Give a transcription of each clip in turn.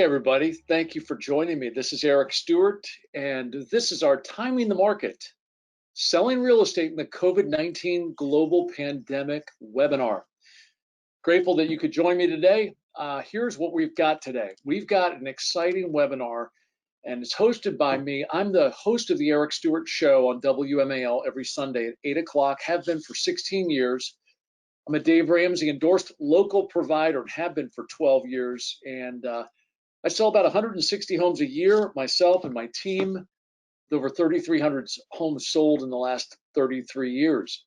Hey, everybody. Thank you for joining me. This is Eric Stewart, and this is our Timing the Market, Selling Real Estate in the COVID-19 Global Pandemic webinar. Grateful that you could join me today. Here's what we've got today. We've got an exciting webinar, and it's hosted by me. I'm the host of the Eric Stewart Show on WMAL every Sunday at 8 o'clock, have been for 16 years. I'm a Dave Ramsey endorsed local provider and have been for 12 years, and I sell about 160 homes a year, myself and my team, with over 3,300 homes sold in the last 33 years.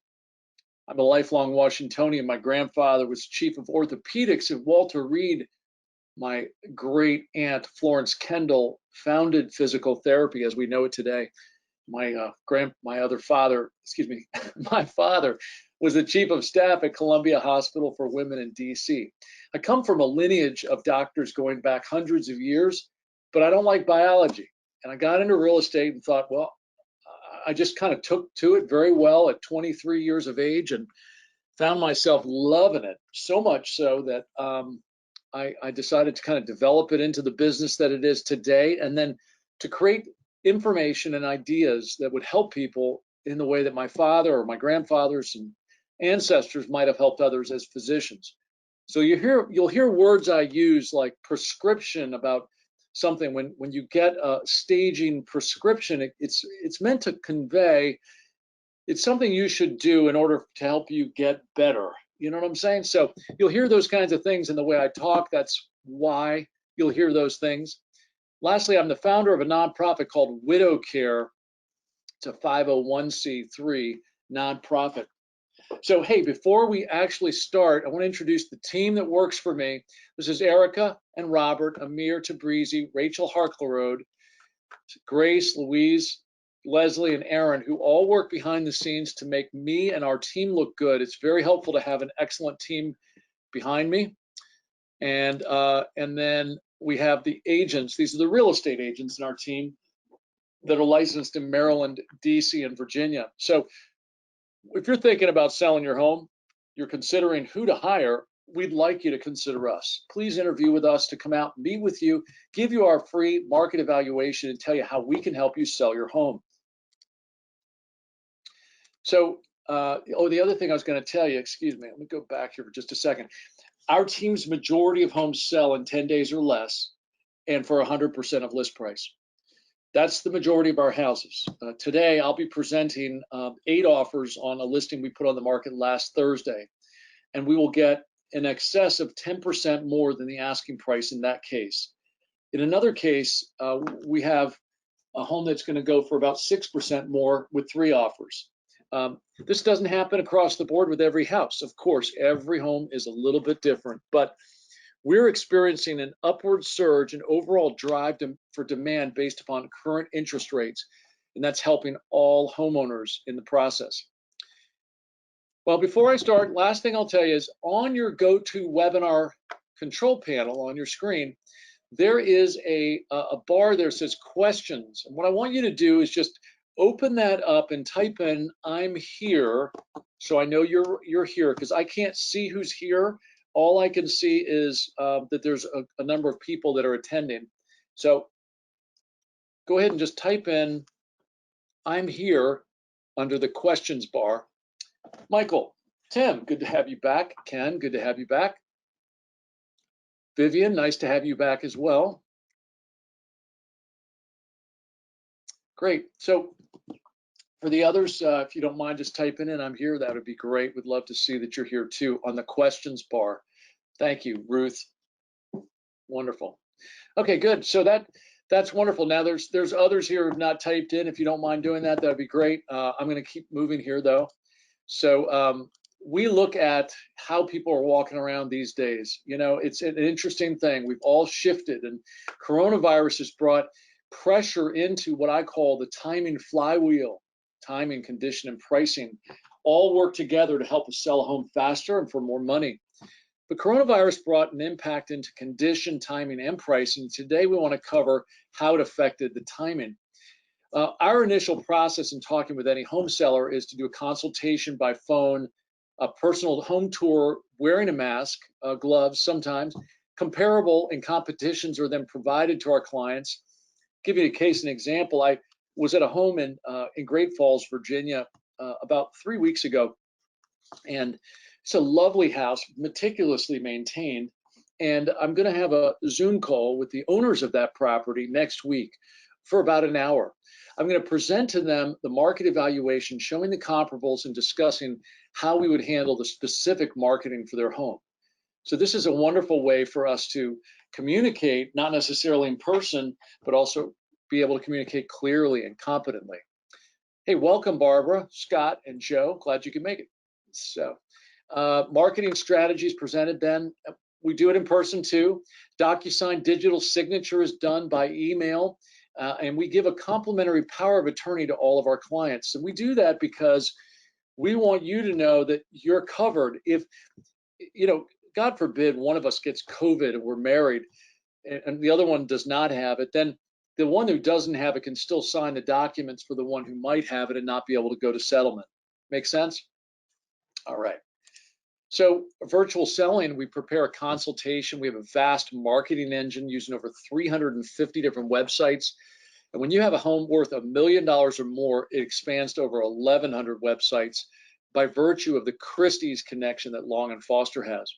I'm a lifelong Washingtonian. My grandfather was chief of orthopedics at Walter Reed. My great aunt, Florence Kendall, founded physical therapy as we know it today. My father was the chief of staff at Columbia Hospital for Women in DC. I come from a lineage of doctors going back hundreds of years, but I don't like biology. And I got into real estate and thought, well, I just kind of took to it very well at 23 years of age and found myself loving it, so much so that I decided to kind of develop it into the business that it is today, and then to create information and ideas that would help people in the way that my father or my grandfathers and ancestors might have helped others as physicians. So you'll hear words I use like prescription about something. When you get a staging prescription, it's meant to convey it's something you should do in order to help you get better. You know what I'm saying? So you'll hear those kinds of things in the way I talk. That's why you'll hear those things. Lastly, I'm the founder of a nonprofit called Widow Care. It's a 501c3 nonprofit. So, hey, before we actually start, I want to introduce the team that works for me. This is Erica and Robert, Amir Tabrizi, Rachel Harklerode, Grace, Louise, Leslie, and Aaron, who all work behind the scenes to make me and our team look good. It's very helpful to have an excellent team behind me. And then we have the agents. These are the real estate agents in our team that are licensed in Maryland, DC, and Virginia. So if you're thinking about selling your home, you're considering who to hire, we'd like you to consider us. Please interview with us to come out, meet with you, give you our free market evaluation, and tell you how we can help you sell your home. So, the other thing I was going to tell you, excuse me, let me go back here for just a second. Our team's majority of homes sell in 10 days or less, and for 100% of list price. That's the majority of our houses. Today, I'll be presenting 8 offers on a listing we put on the market last Thursday, and we will get in excess of 10% more than the asking price in that case. In another case, we have a home that's going to go for about 6% more with 3 offers. This doesn't happen across the board with every house. Of course, every home is a little bit different, but we're experiencing an upward surge and overall drive for demand based upon current interest rates, and that's helping all homeowners in the process. Well, before I start, last thing I'll tell you is on your GoToWebinar control panel on your screen, there is a bar there that says questions. And what I want you to do is just open that up and type in "I'm here," so I know you're here, because I can't see who's here. All I can see is that there's a number of people that are attending. So go ahead and just type in "I'm here" under the questions bar. Michael, Tim, good to have you back. Ken, good to have you back. Vivian, nice to have you back as well. Great. So for the others, if you don't mind just typing in "I'm here," that would be great. We'd love to see that you're here too on the questions bar. Thank you, Ruth. Wonderful. Okay, good. So that's wonderful. Now there's others here who've not typed in. If you don't mind doing that, that'd be great. I'm going to keep moving here though. So we look at how people are walking around these days. You know, it's an interesting thing. We've all shifted, and coronavirus has brought pressure into what I call the timing flywheel. Timing, condition, and pricing all work together to help us sell a home faster and for more money. But coronavirus brought an impact into condition, timing, and pricing. Today, we want to cover how it affected the timing. Our initial process in talking with any home seller is to do a consultation by phone, a personal home tour, wearing a mask, gloves sometimes, comparable and competitions are then provided to our clients. Give you a case and example. I was at a home in Great Falls, Virginia, about 3 weeks ago, and it's a lovely house, meticulously maintained. And I'm going to have a Zoom call with the owners of that property next week for about an hour. I'm going to present to them the market evaluation, showing the comparables and discussing how we would handle the specific marketing for their home. So this is a wonderful way for us to communicate, not necessarily in person, but also be able to communicate clearly and competently. Hey, welcome, Barbara, Scott, and Joe. Glad you could make it. So marketing strategies presented then. We do it in person too. DocuSign digital signature is done by email, and we give a complimentary power of attorney to all of our clients. And we do that because we want you to know that you're covered. If, God forbid, one of us gets COVID and we're married and the other one does not have it, then the one who doesn't have it can still sign the documents for the one who might have it and not be able to go to settlement. Make sense? All right. So virtual selling, we prepare a consultation. We have a vast marketing engine using over 350 different websites. And when you have a home worth $1 million or more, it expands to over 1,100 websites by virtue of the Christie's connection that Long and Foster has.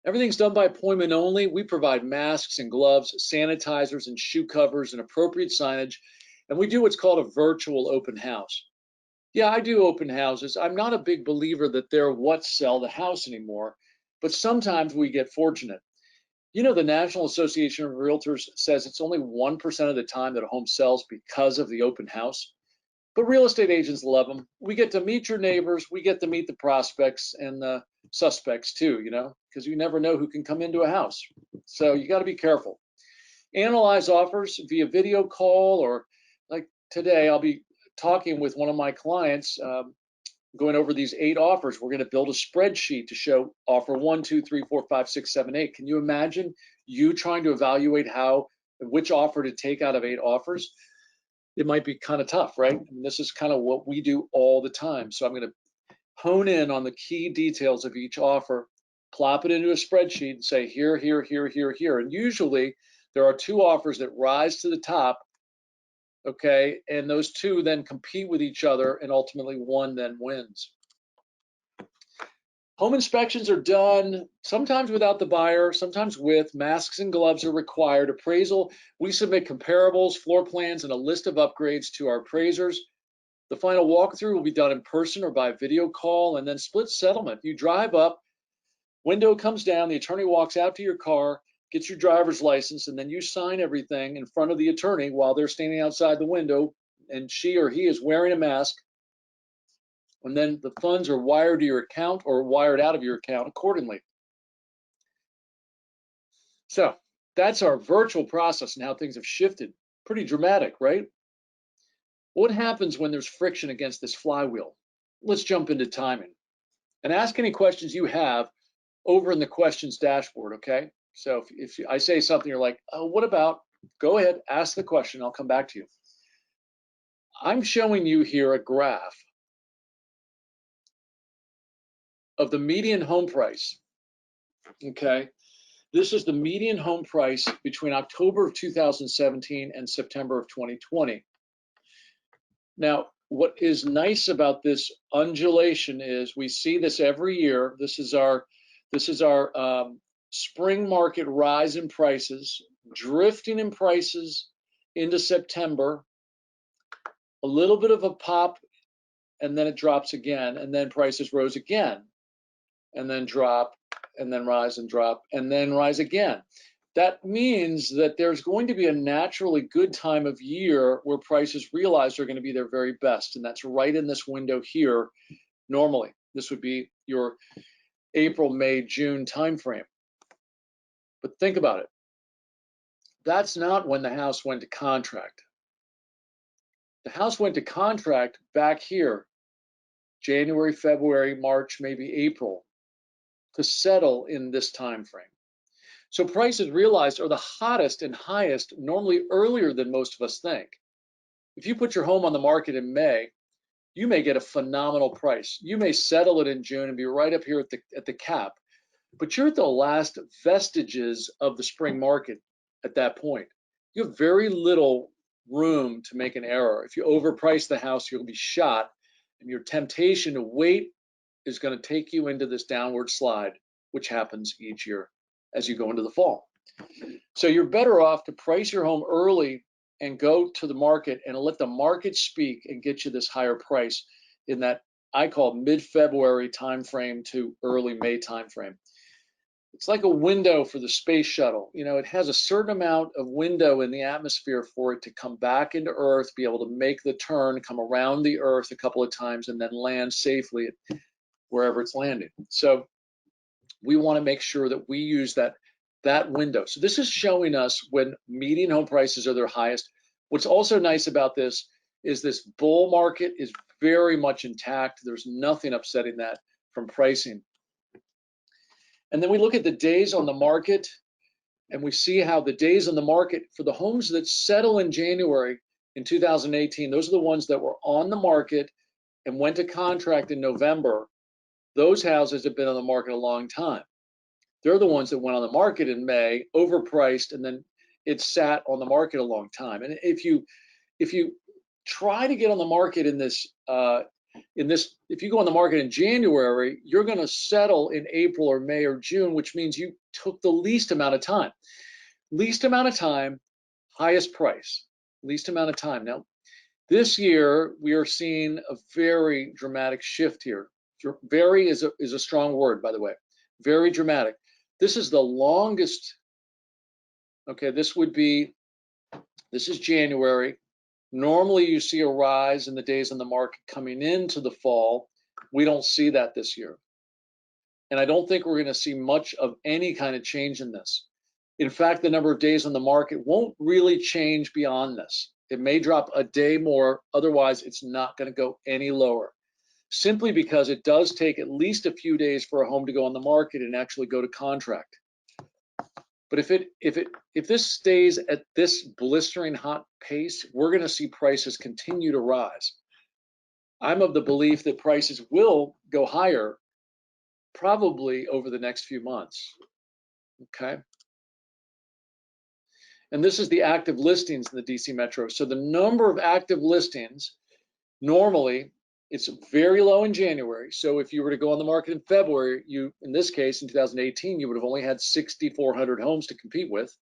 Everything's done by appointment only. We provide masks and gloves, sanitizers and shoe covers and appropriate signage. And we do what's called a virtual open house. Yeah, I do open houses. I'm not a big believer that they're what sell the house anymore, but sometimes we get fortunate. The National Association of Realtors says it's only 1% of the time that a home sells because of the open house. But real estate agents love them. We get to meet your neighbors. We get to meet the prospects and the suspects too, because you never know who can come into a house. So you got to be careful. Analyze offers via video call, or like today, I'll be talking with one of my clients, going over these 8 offers. We're going to build a spreadsheet to show offer 1, 2, 3, 4, 5, 6, 7, 8. Can you imagine you trying to evaluate which offer to take out of 8 offers? It might be kind of tough, right? I mean, this is kind of what we do all the time. So I'm going to hone in on the key details of each offer, plop it into a spreadsheet and say here, here, here, here, here. And usually there are 2 offers that rise to the top, okay? And those 2 then compete with each other, and ultimately one then wins. Home inspections are done sometimes without the buyer, sometimes with. Masks and gloves are required. Appraisal, we submit comparables, floor plans, and a list of upgrades to our appraisers. The final walkthrough will be done in person or by video call, and then split settlement. You drive up, window comes down, the attorney walks out to your car, gets your driver's license, and then you sign everything in front of the attorney while they're standing outside the window, and she or he is wearing a mask. And then the funds are wired to your account or wired out of your account accordingly. So that's our virtual process and how things have shifted. Pretty dramatic, right? What happens when there's friction against this flywheel? Let's jump into timing and ask any questions you have over in the questions dashboard, okay? So if I say something, you're like, oh, what about? Go ahead, ask the question. I'll come back to you. I'm showing you here a graph of the median home price, okay? This is the median home price between October of 2017 and September of 2020. Now, what is nice about this undulation is we see this every year. This is our spring market rise in prices, drifting in prices into September, a little bit of a pop, and then it drops again, and then prices rose again, and then drop, and then rise and drop, and then rise again. That means that there's going to be a naturally good time of year where prices realize they're going to be their very best, and that's right in this window here. Normally, this would be your April, May, June timeframe. But think about it. That's not when the house went to contract. The house went to contract back here, January, February, March, maybe April, to settle in this time frame. So prices realized are the hottest and highest normally earlier than most of us think. If you put your home on the market in May, you may get a phenomenal price. You may settle it in June and be right up here at the cap. but you're at the last vestiges of the spring market at that point. You have very little room to make an error. If you overprice the house, you'll be shot, and your temptation to wait is going to take you into this downward slide, which happens each year as you go into the fall. So you're better off to price your home early and go to the market and let the market speak and get you this higher price in that I call mid-February timeframe to early May timeframe. It's like a window for the space shuttle. You know, it has a certain amount of window in the atmosphere for it to come back into Earth, be able to make the turn, come around the Earth a couple of times, and then land safely at wherever it's landing. So we want to make sure that we use that window. So this is showing us when median home prices are their highest. What's also nice about this is this bull market is very much intact. There's nothing upsetting that from pricing. And then we look at the days on the market, and we see how the days on the market for the homes that settle in January in 2018, those are the ones that were on the market and went to contract in November. Those houses have been on the market a long time. They're the ones that went on the market in May, overpriced, and then it sat on the market a long time. And if you try to get on the market if you go on the market in January, you're going to settle in April or May or June, which means you took the least amount of time. Least amount of time, highest price. Least amount of time. Now, this year we are seeing a very dramatic shift here. Very is a strong word, by the way. Very dramatic. This is the longest. Okay, this is January. Normally you see a rise in the days on the market coming into the fall. We don't see that this year. And I don't think we're going to see much of any kind of change in this. In fact, the number of days on the market won't really change beyond this. It may drop a day more, otherwise it's not going to go any lower. Simply because it does take at least a few days for a home to go on the market and actually go to contract. But if this stays at this blistering hot pace, we're going to see prices continue to rise. I'm of the belief that prices will go higher probably over the next few months. Okay. And this is the active listings in the DC Metro. So the number of active listings, normally it's very low in January. So if you were to go on the market in February, in this case, in 2018, you would have only had 6,400 homes to compete with.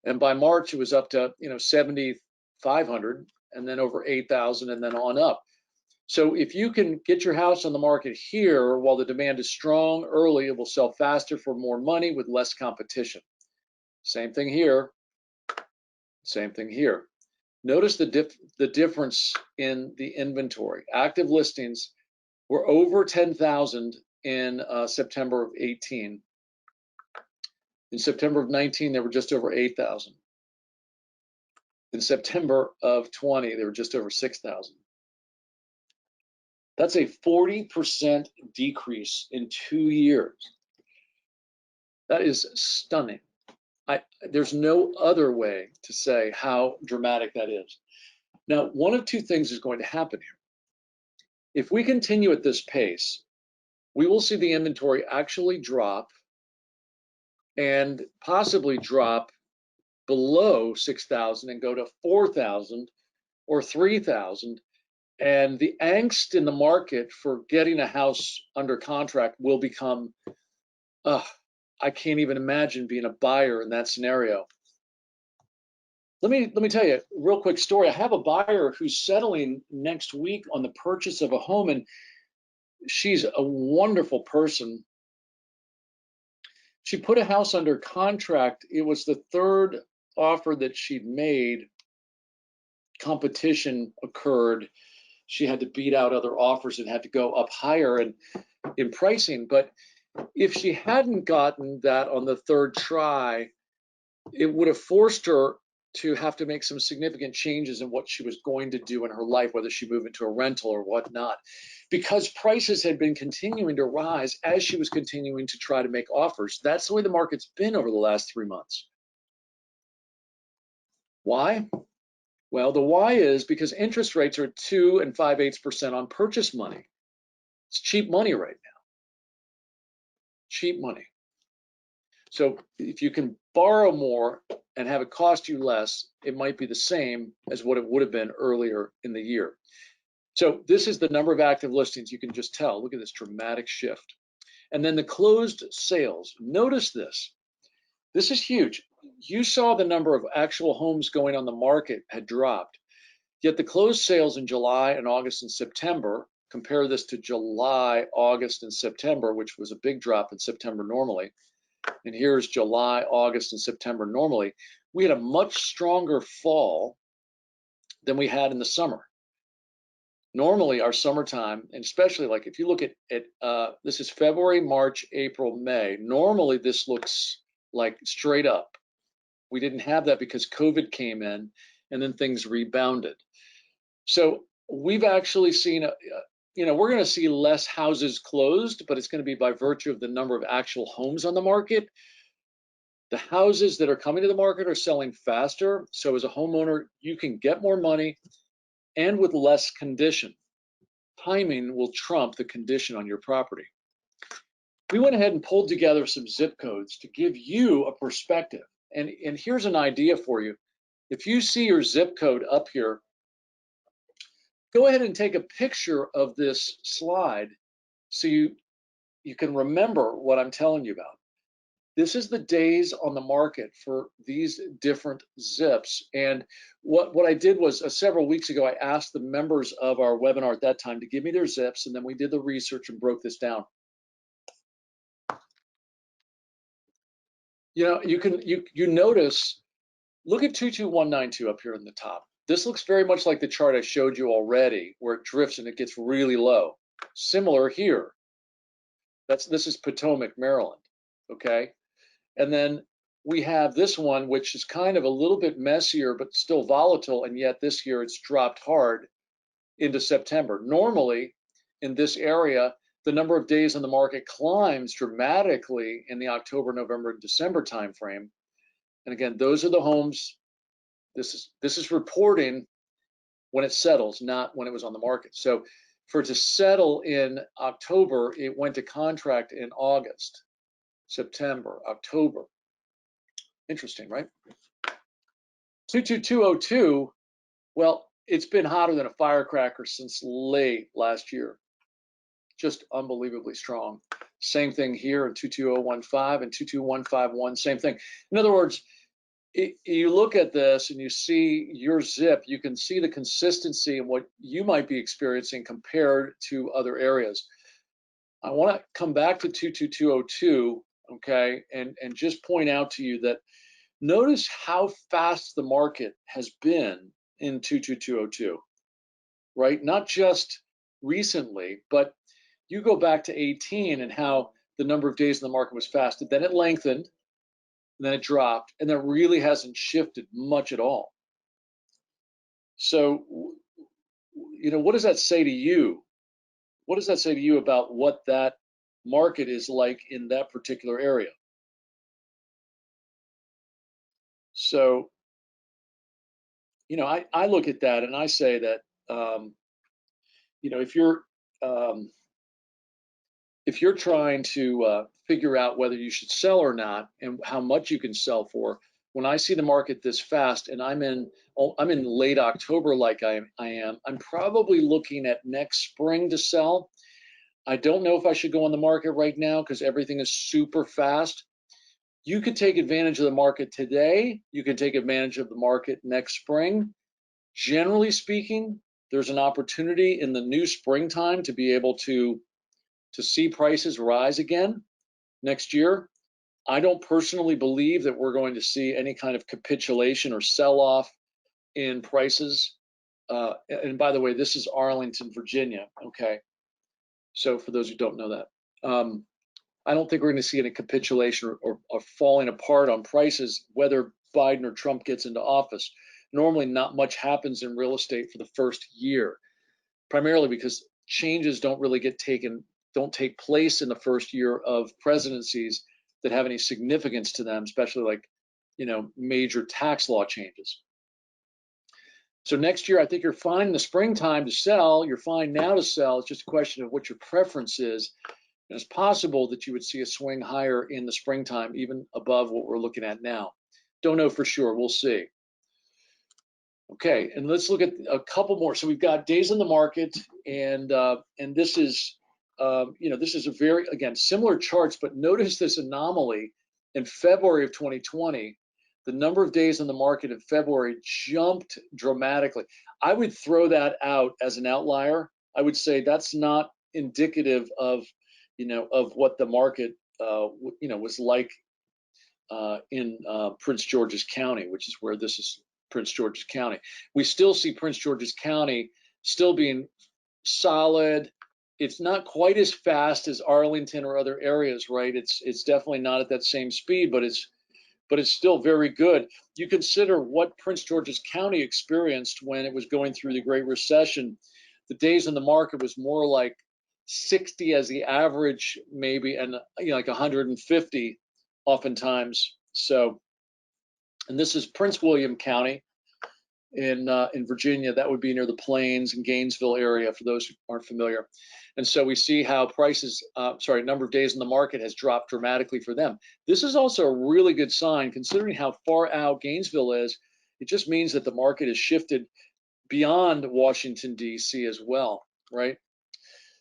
And by March, it was up to 7,500, and then over 8,000, and then on up. So if you can get your house on the market here while the demand is strong early, it will sell faster for more money with less competition. Same thing here. Same thing here. Notice the difference in the inventory. Active listings were over 10,000 in September of 18. In September of 19, they were just over 8,000. In September of 20, they were just over 6,000. That's a 40% decrease in 2 years. That is stunning. There's no other way to say how dramatic that is. Now, one of two things is going to happen here. If we continue at this pace, we will see the inventory actually drop and possibly drop below 6,000 and go to 4,000 or 3,000. And the angst in the market for getting a house under contract will become, I can't even imagine being a buyer in that scenario. Let me tell you a real quick story. I have a buyer who's settling next week on the purchase of a home, and she's a wonderful person. She put a house under contract. It was the third offer that she'd made. Competition occurred. She had to beat out other offers and had to go up higher in pricing. But if she hadn't gotten that on the third try, it would have forced her to have to make some significant changes in what she was going to do in her life, whether she moved into a rental or whatnot, because prices had been continuing to rise as she was continuing to try to make offers. That's the way the market's been over the last 3 months. Why? Well, the why is because interest rates are 2 5/8% on purchase money. It's cheap money right now. cheap money. So if you can borrow more and have it cost you less, it might be the same as what it would have been earlier in the year. So this is the number of active listings. You can just tell, look at this dramatic shift. And then the closed sales. Notice this. This is huge. You saw the number of actual homes going on the market had dropped, yet the closed sales in July and August and September, compare this to July, August, and September, which was a big drop in September normally, and here's July, August, and September normally, we had a much stronger fall than we had in the summer. Normally our summertime, and especially like if you look at this is February, March, April, May, normally this looks like straight up. We didn't have that because COVID came in and then things rebounded. So we've actually seen, we're going to see less houses closed, but it's going to be by virtue of the number of actual homes on the market. The houses that are coming to the market are selling faster. So as a homeowner, you can get more money and with less condition. Timing will trump the condition on your property. We went ahead and pulled together some zip codes to give you a perspective. And here's an idea for you. If you see your zip code up here, go ahead and take a picture of this slide so you can remember what I'm telling you about. This is the days on the market for these different zips. And what I did was several weeks ago, I asked the members of our webinar at that time to give me their zips, and then we did the research and broke this down. You notice, look at 22192 up here in the top. This looks very much like the chart I showed you already, where it drifts and it gets really low. Similar here. This is Potomac, Maryland, okay? And then we have this one, which is kind of a little bit messier, but still volatile. And yet this year it's dropped hard into September. Normally in this area, the number of days on the market climbs dramatically in the October, November, and December timeframe. And again, those are the homes. This is reporting when it settles, not when it was on the market. So for it to settle in October, it went to contract in August. September, October. Interesting, right? 22202, well, it's been hotter than a firecracker since late last year. Just unbelievably strong. Same thing here in 22015 and 22151, same thing. In other words, you look at this and you see your zip, you can see the consistency in what you might be experiencing compared to other areas. I want to come back to 22202. Okay, and just point out to you that notice how fast the market has been in 22202, right? Not just recently, but you go back to 18 and how the number of days in the market was fast. Then it lengthened, and then it dropped, and that really hasn't shifted much at all. So, what does that say to you? What does that say to you about what that market is like in that particular area? So, I look at that and I say that, if you're trying to figure out whether you should sell or not and how much you can sell for, when I see the market this fast and I'm in late October like I am, I'm probably looking at next spring to sell. I don't know if I should go on the market right now because everything is super fast. You could take advantage of the market today. You can take advantage of the market next spring. Generally speaking, there's an opportunity in the new springtime to be able to see prices rise again next year. I don't personally believe that we're going to see any kind of capitulation or sell-off in prices. And by the way, this is Arlington, Virginia, okay? So for those who don't know that. I don't think we're going to see any capitulation or falling apart on prices, whether Biden or Trump gets into office. Normally, not much happens in real estate for the first year, primarily because changes don't take place in the first year of presidencies that have any significance to them, especially like, major tax law changes. So next year, I think you're fine in the springtime to sell. You're fine now to sell. It's just a question of what your preference is. And it's possible that you would see a swing higher in the springtime, even above what we're looking at now. Don't know for sure. We'll see. Okay, and let's look at a couple more. So we've got days on the market, and this is this is a very, again, similar charts, but notice this anomaly in February of 2020. The number of days on the market in February jumped dramatically. I would throw that out as an outlier. I would say that's not indicative of of what the market was like in Prince George's County, which is where this is. Prince George's County. We still see Prince George's County still being solid. It's not quite as fast as Arlington or other areas, right? It's definitely not at that same speed, but it's still very good. You consider what Prince George's County experienced when it was going through the Great Recession. The days on the market was more like 60 as the average, maybe, and like 150 oftentimes. So, and this is Prince William County in Virginia. That would be near the Plains and Gainesville area, for those who aren't familiar. And so we see how prices, number of days in the market has dropped dramatically for them. This is also a really good sign, considering how far out Gainesville is. It just means that the market has shifted beyond Washington, D.C. as well, right?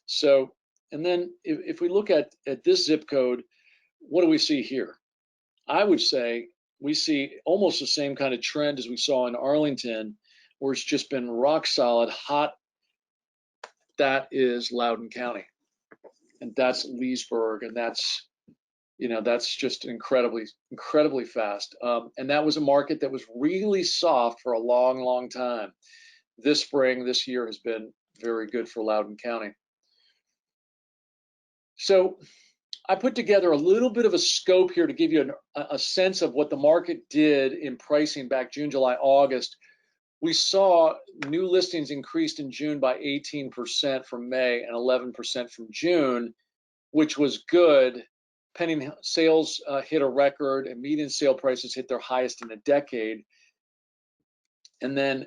So, and then if we look at this zip code, what do we see here? I would say we see almost the same kind of trend as we saw in Arlington, where it's just been rock solid, hot. That is Loudoun County, and that's Leesburg, and that's just incredibly fast. And that was a market that was really soft for a long time. This spring, this year has been very good for Loudoun County. So I put together a little bit of a scope here to give you a sense of what the market did in pricing back June, July, August. We saw new listings increased in June by 18% from May and 11% from June, which was good. Pending sales hit a record, and median sale prices hit their highest in a decade. And then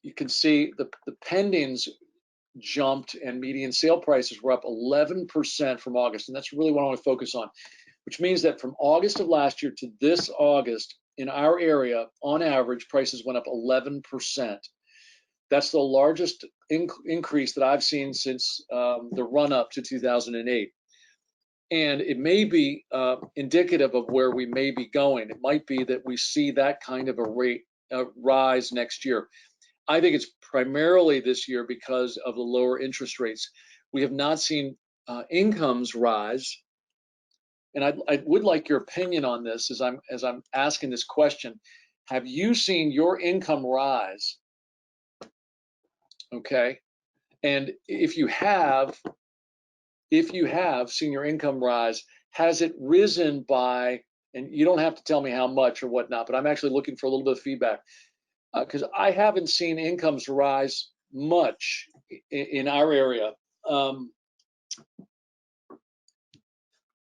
you can see the pendings jumped, and median sale prices were up 11% from August. And that's really what I want to focus on, which means that from August of last year to this August, in our area, on average, prices went up 11%. That's the largest increase that I've seen since the run up to 2008. And it may be indicative of where we may be going. It might be that we see that kind of a rate rise next year. I think it's primarily this year because of the lower interest rates. We have not seen incomes rise. And I would like your opinion on this as I'm asking this question. Have you seen your income rise? Okay. And if you have seen your income rise, has it risen by, and you don't have to tell me how much or whatnot, but I'm actually looking for a little bit of feedback, because I haven't seen incomes rise much in our area.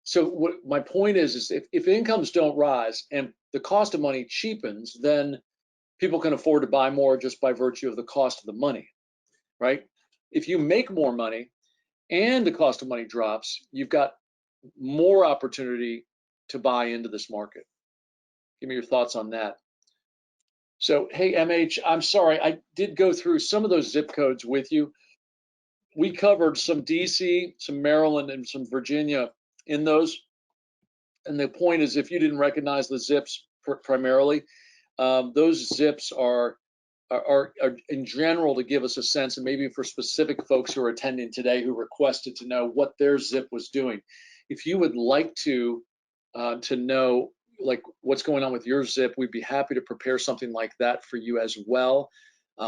So what my point is if incomes don't rise and the cost of money cheapens, then people can afford to buy more just by virtue of the cost of the money, right? If you make more money and the cost of money drops, you've got more opportunity to buy into this market. Give me your thoughts on that. So, hey, MH, I'm sorry, I did go through some of those zip codes with you. We covered some DC, some Maryland, and some Virginia in those. And the point is, if you didn't recognize the zips primarily, those zips are in general to give us a sense, and maybe for specific folks who are attending today who requested to know what their zip was doing. If you would like to know like what's going on with your zip, we'd be happy to prepare something like that for you as well.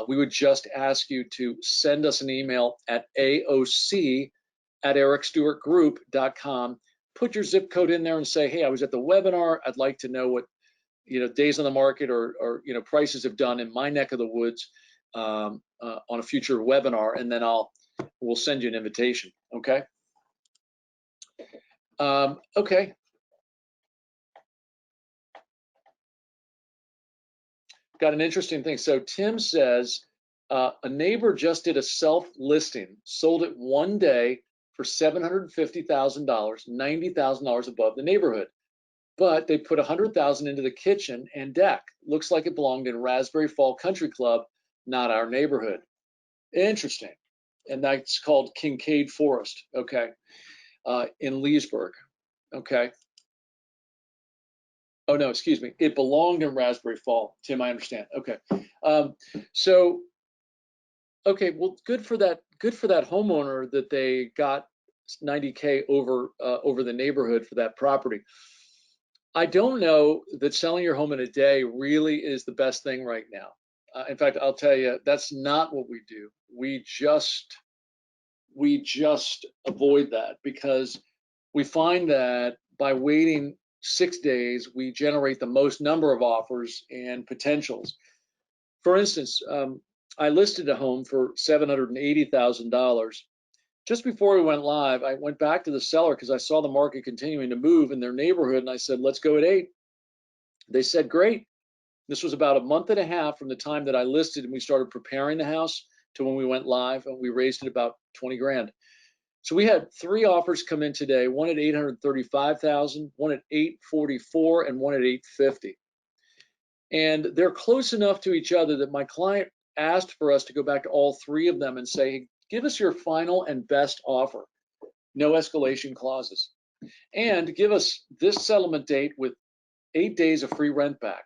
We would just ask you to send us an email at aoc@ericstewartgroup.com. Put your zip code in there and say, hey, I was at the webinar. I'd like to know what days on the market or prices have done in my neck of the woods on a future webinar, and then we'll send you an invitation. Okay. Okay. Got an interesting thing. So Tim says a neighbor just did a self listing, sold it one day for $750,000, $90,000 above the neighborhood. But they put $100,000 into the kitchen and deck. Looks like it belonged in Raspberry Fall Country Club, not our neighborhood. Interesting. And that's called Kincaid Forest, okay, in Leesburg, okay. Oh no, excuse me. It belonged in Raspberry Fall, Tim. I understand. Okay, so okay, well, good for that. Good for that homeowner that they got 90K over the neighborhood for that property. I don't know that selling your home in a day really is the best thing right now. In fact, I'll tell you, that's not what we do. We just avoid that because we find that by waiting 6 days, we generate the most number of offers and potentials. For instance, I listed a home for $780,000. Just before we went live, I went back to the seller because I saw the market continuing to move in their neighborhood, and I said, let's go at 8. They said, great. This was about a month and a half from the time that I listed and we started preparing the house to when we went live, and we raised it about 20 grand. So we had 3 offers come in today, one at 835,000, one at 844, and one at 850. And they're close enough to each other that my client asked for us to go back to all 3 of them and say, give us your final and best offer, no escalation clauses, and give us this settlement date with 8 days of free rent back.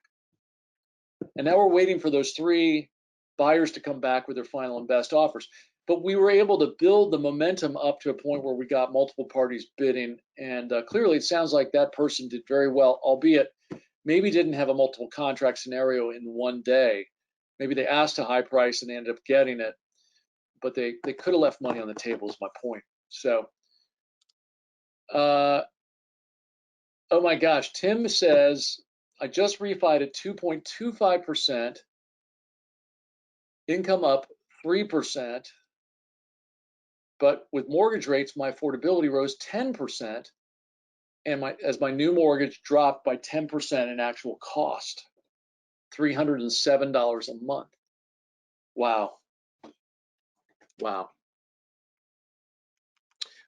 And now we're waiting for those 3 buyers to come back with their final and best offers. But we were able to build the momentum up to a point where we got multiple parties bidding. And clearly it sounds like that person did very well, albeit maybe didn't have a multiple contract scenario in one day. Maybe they asked a high price and they ended up getting it, but they could have left money on the table is my point. So, oh my gosh, Tim says, I just refied at 2.25%, income up 3%, but with mortgage rates, my affordability rose 10%, and as my new mortgage dropped by 10% in actual cost, $307 a month. Wow. Wow.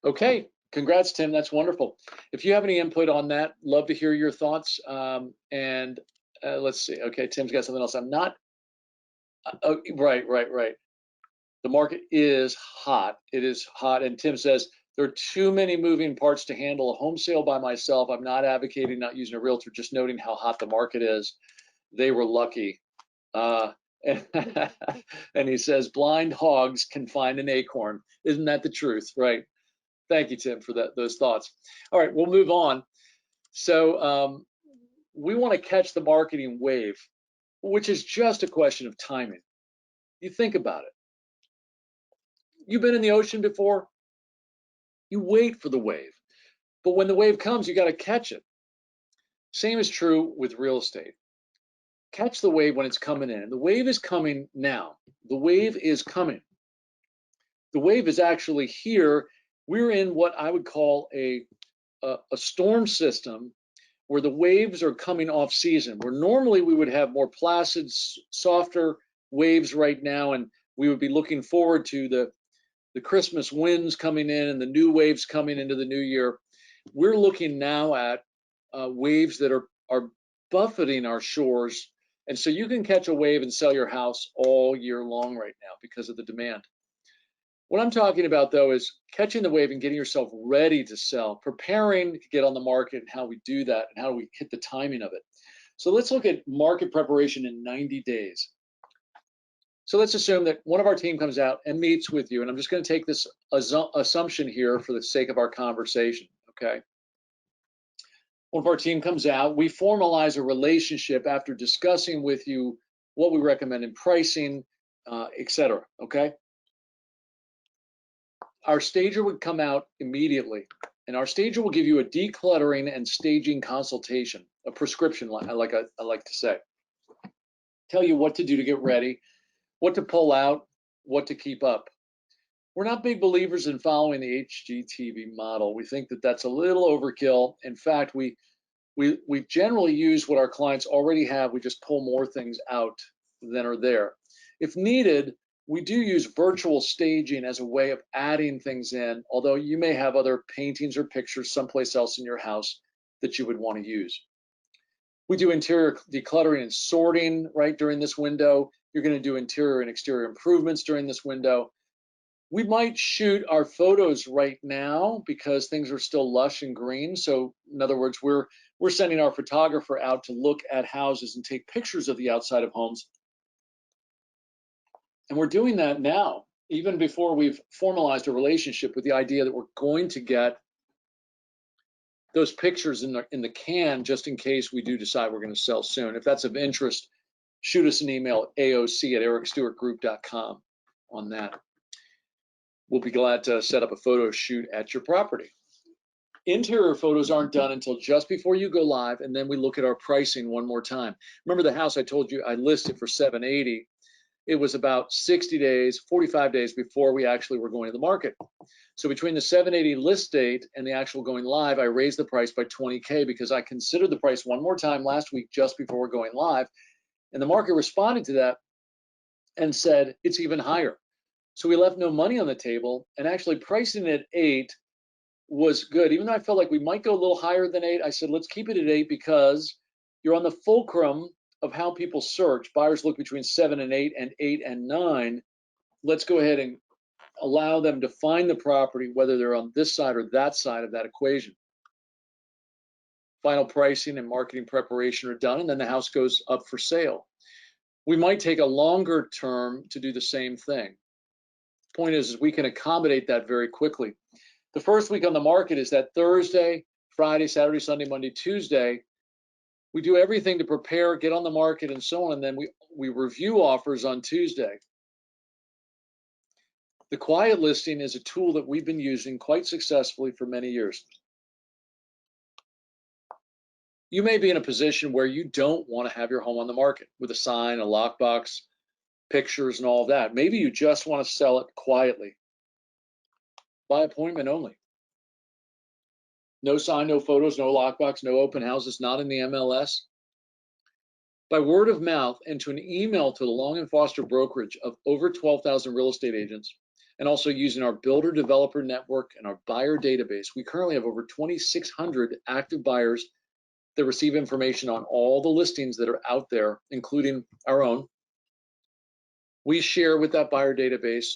Okay, congrats, Tim. That's wonderful. If you have any input on that, love to hear your thoughts. And let's see. Okay, Tim's got something else. I'm not. Right. The market is hot. It is hot. And Tim says, there are too many moving parts to handle a home sale by myself. I'm not advocating not using a realtor, just noting how hot the market is. They were lucky. And he says, blind hogs can find an acorn. Isn't that the truth? Right. Thank you, Tim, for those thoughts. All right, we'll move on. So we want to catch the marketing wave, which is just a question of timing. You think about it. You've been in the ocean before? You wait for the wave. But when the wave comes, you got to catch it. Same is true with real estate. Catch the wave when it's coming in. The wave is coming now. The wave is coming. The wave is actually here. We're in what I would call a storm system where the waves are coming off season, where normally we would have more placid, softer waves right now, and we would be looking forward to the Christmas winds coming in and the new waves coming into the new year. We're looking now at waves that are buffeting our shores. And so you can catch a wave and sell your house all year long right now because of the demand. What I'm talking about, though, is catching the wave and getting yourself ready to sell, preparing to get on the market, and how we do that and how we hit the timing of it. So let's look at market preparation in 90 days. So let's assume that one of our team comes out and meets with you, and I'm just going to take this assumption here for the sake of our conversation, okay? One of our team comes out, we formalize a relationship after discussing with you what we recommend in pricing, etc., okay? Our stager would come out immediately, and our stager will give you a decluttering and staging consultation, a prescription, I like to say. Tell you what to do to get ready, what to pull out, what to keep up. We're not big believers in following the HGTV model. We think that that's a little overkill. In fact, we generally use what our clients already have. We just pull more things out than are there. If needed, We do use virtual staging as a way of adding things in, although you may have other paintings or pictures someplace else in your house that you would want to use. We do interior decluttering and sorting right during this window. You're going to do interior and exterior improvements during this window. We might shoot our photos right now because things are still lush and green. So in other words, we're sending our photographer out to look at houses and take pictures of the outside of homes. And we're doing that now, even before we've formalized a relationship, with the idea that we're going to get those pictures in the can just in case we do decide we're going to sell soon. If that's of interest, shoot us an email at aoc@ericstewartgroup.com on that. We'll be glad to set up a photo shoot at your property. Interior photos aren't done until just before you go live, and then we look at our pricing one more time. Remember the house I told you I listed for $780? It was about 60 days, 45 days before we actually were going to the market. So between the 780 list date and the actual going live, I raised the price by $20K because I considered the price one more time last week just before we're going live, and the market responded to that and said it's even higher. So we left no money on the table, and actually pricing it at 8 was good. Even though I felt like we might go a little higher than 8, I said let's keep it at 8 because you're on the fulcrum of how people search. Buyers look between 7 and 8 and 8 and 9. Let's go ahead and allow them to find the property, whether they're on this side or that side of that equation. Final pricing and marketing preparation are done, and then the house goes up for sale. We might take a longer term to do the same thing. Point is we can accommodate that very quickly. The first week on the market is that Thursday, Friday, Saturday, Sunday, Monday, Tuesday. We do everything to prepare, get on the market, and so on, and then we review offers on Tuesday. The quiet listing is a tool that we've been using quite successfully for many years. You may be in a position where you don't want to have your home on the market with a sign, a lockbox, pictures, and all of that. Maybe you just want to sell it quietly, by appointment only. No sign, no photos, no lockbox, no open houses, not in the MLS. By word of mouth and to an email to the Long & Foster brokerage of over 12,000 real estate agents, and also using our builder developer network and our buyer database, we currently have over 2,600 active buyers that receive information on all the listings that are out there, including our own. We share with that buyer database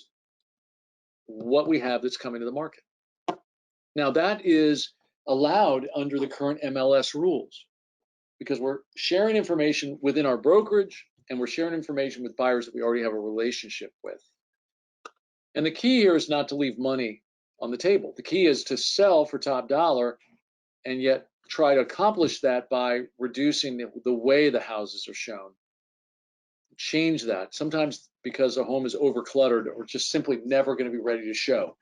what we have that's coming to the market. Now that is allowed under the current MLS rules because we're sharing information within our brokerage and we're sharing information with buyers that we already have a relationship with. And the key here is not to leave money on the table. The key is to sell for top dollar and yet try to accomplish that by reducing the way the houses are shown. Change that. Sometimes because a home is over cluttered or just simply never going to be ready to show.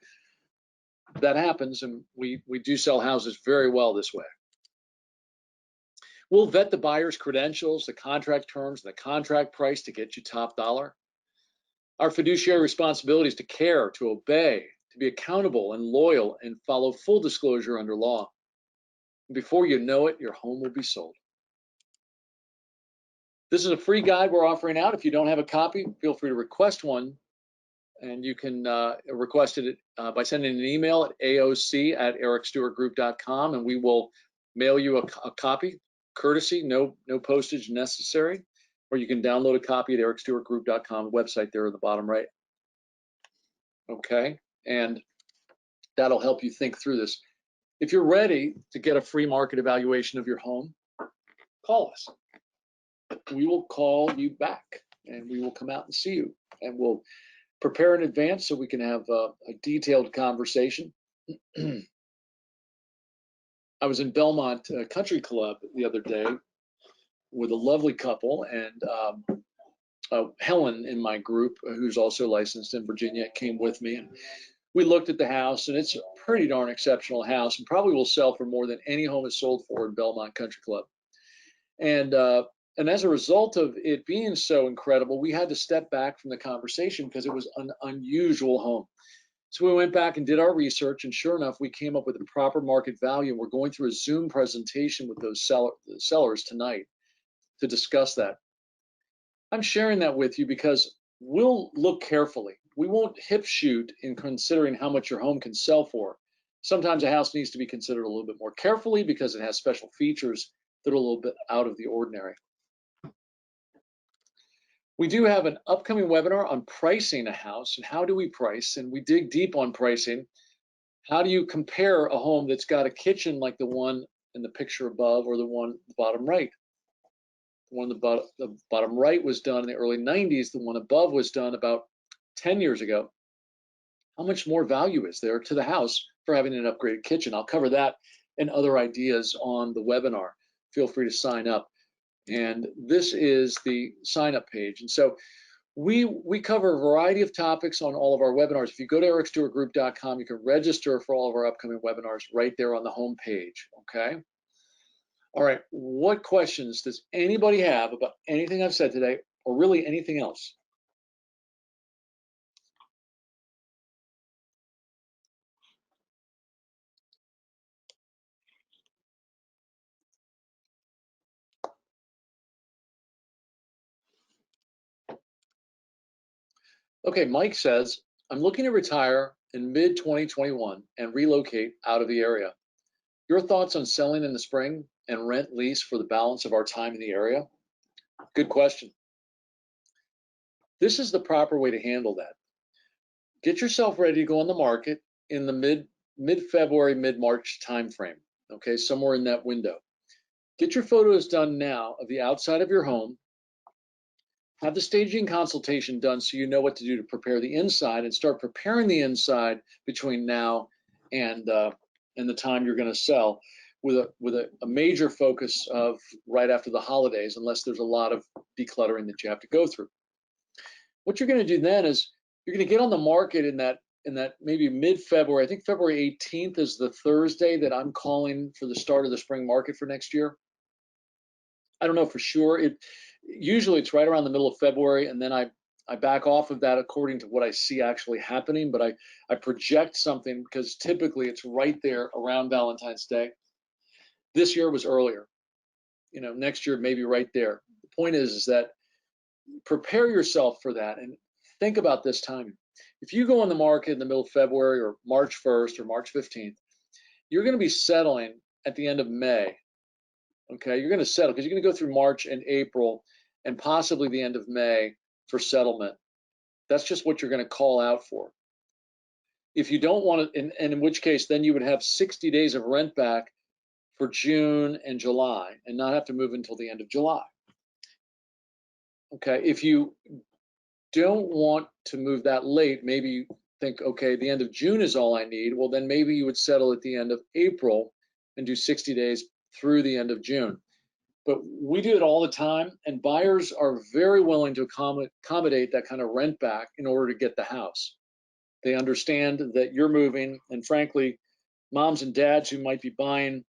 That happens, and we do sell houses very well this way. We'll vet the buyer's credentials, the contract terms, and the contract price to get you top dollar. Our fiduciary responsibility is to care, to obey, to be accountable and loyal, and follow full disclosure under law. Before you know it, your home will be sold. This is a free guide we're offering out. If you don't have a copy, feel free to request one. And you can request it by sending an email at aoc@ericstewartgroup.com, and we will mail you a copy, courtesy, no postage necessary, or you can download a copy at ericstewartgroup.com website there in the bottom right. Okay, and that'll help you think through this. If you're ready to get a free market evaluation of your home, call us. We will call you back, and we will come out and see you, and we'll prepare in advance so we can have a detailed conversation. I was in Belmont Country Club the other day with a lovely couple, and Helen in my group, who's also licensed in Virginia, came with me, and we looked at the house, and it's a pretty darn exceptional house and probably will sell for more than any home is sold for in Belmont Country Club. And as a result of it being so incredible, we had to step back from the conversation because it was an unusual home. So we went back and did our research, and sure enough, we came up with the proper market value. And we're going through a Zoom presentation with those sellers tonight to discuss that. I'm sharing that with you because we'll look carefully. We won't hip shoot in considering how much your home can sell for. Sometimes a house needs to be considered a little bit more carefully because it has special features that are a little bit out of the ordinary. We do have an upcoming webinar on pricing a house and how do we price, and we dig deep on pricing. How do you compare a home that's got a kitchen like the one in the picture above or the one at the bottom right? The one at the bottom right was done in the early 90s. The one above was done about 10 years ago. How much more value is there to the house for having an upgraded kitchen? I'll cover that and other ideas on the webinar. Feel free to sign up. And this is the sign up page. And so we cover a variety of topics on all of our webinars. If you go to ericstewartgroup.com, you can register for all of our upcoming webinars right there on the home page, okay? All right, what questions does anybody have about anything I've said today, or really anything else? Okay, Mike says, I'm looking to retire in mid-2021 and relocate out of the area. Your thoughts on selling in the spring and rent lease for the balance of our time in the area? Good question. This is the proper way to handle that. Get yourself ready to go on the market in the mid-February, mid-March timeframe, okay, somewhere in that window. Get your photos done now of the outside of your home. Have the staging consultation done so you know what to do to prepare the inside, and start preparing the inside between now and the time you're going to sell, with a major focus of right after the holidays, unless there's a lot of decluttering that you have to go through. What you're going to do then is you're going to get on the market in that maybe mid-February. I think February 18th is the Thursday that I'm calling for the start of the spring market for next year. I don't know for sure. Usually it's right around the middle of February, and then I back off of that according to what I see actually happening, but I project something because typically it's right there around Valentine's Day. This year was earlier. You know, next year maybe right there. The point is that prepare yourself for that and think about this timing. If you go on the market in the middle of February or March 1st or March 15th, you're going to be settling at the end of May. Okay, you're going to settle because you're going to go through March and April and possibly the end of May for settlement. That's just what you're going to call out for. If you don't want to, and in which case then you would have 60 days of rent back for June and July and not have to move until the end of July. Okay, if you don't want to move that late, maybe you think, okay, the end of June is all I need. Well, then maybe you would settle at the end of April and do 60 days through the end of June. But we do it all the time, and buyers are very willing to accommodate that kind of rent back in order to get the house. They understand that you're moving, and frankly, moms and dads who might be buying